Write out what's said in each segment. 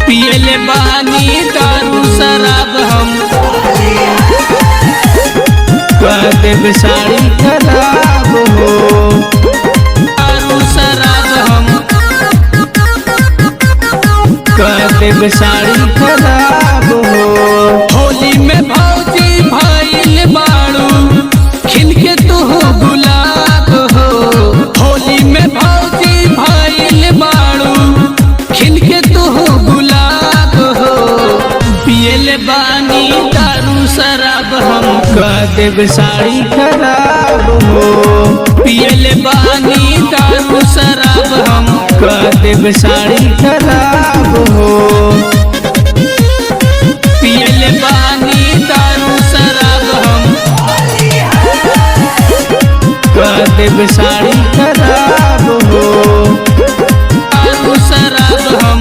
पियले बानी दारू शराब हम कर देब साड़ी खराब हो। दारू शराब हम कर देब साड़ी खराब हो। होली में भौजी भइल बाड़ू खिल के तू गुलाब हो। होली में भौजी भइल बाड़ू खिल के तू गुलाब हो। पियले बानी दारू शराब हम कर देब साड़ी खराब हो। पियले बानी दारू शराब हम कर देब साड़ी खराब हो। पियले बानी दारू शराब हम कर देब साड़ी खराब हो। दारू शराब हम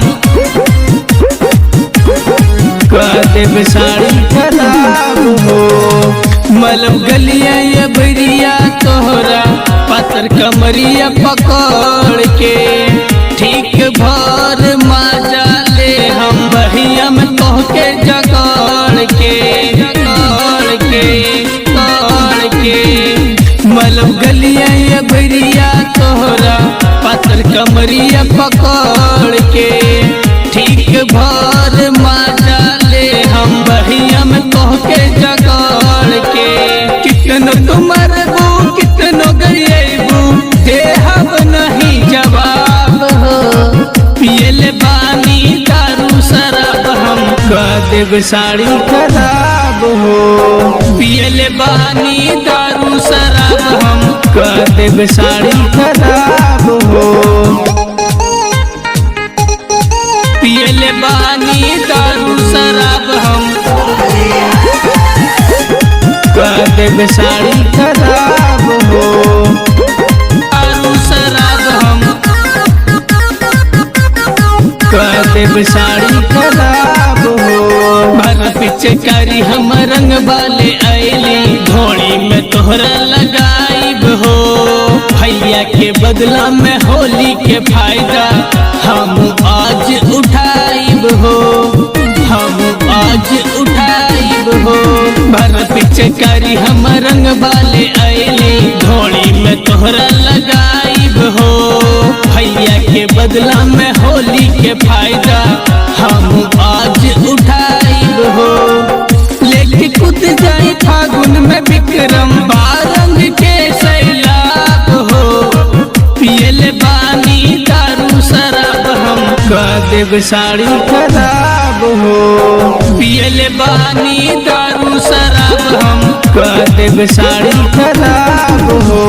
कर देब साड़ी खराब हो। मलब गलिया ये बरिया तोहरा पातर कमरिया पकड़ के ठीक भर माजा ले हम बहिया में तोहके जगड़ के मलब गलिया ये बरिया तोहरा पातर कमरिया पकड़ के ठीक भर माजा ले हम बहिया में तोहके जगड़ के। कितनो तुमरबू कितनो गरिएबू देहब नहीं जवाब हो। पियले बानी दारू शराब हम कर देब साड़ी खराब हो। पियले बानी दारू शराब हम कर देब साड़ी खराब हो। पियले बानी दारू शराब हम कर देब साड़ी खराब हो। दारू शराब हम कर देब साड़ी खराब हो। भर पिचकारी हम रंग वाले आइली घोड़ी में तोहरा लगाइब हो। भैया के बदला में होली के फायदा हम आज उठाइब हो। भर पिचकारी हम रंग वाले आइली घोड़ी में तोहरा लगाइब हो। भैया के बदला में होली के फायदा हम आज उठाइब हो। लेके कूद जाई फागुन में विक्रम बारंग के सैलाब हो। पियले बानी दारू शराब हम कर देब साड़ी खराब हो। पियले बानी दारू शराब हम कर देब साड़ी खराब हो।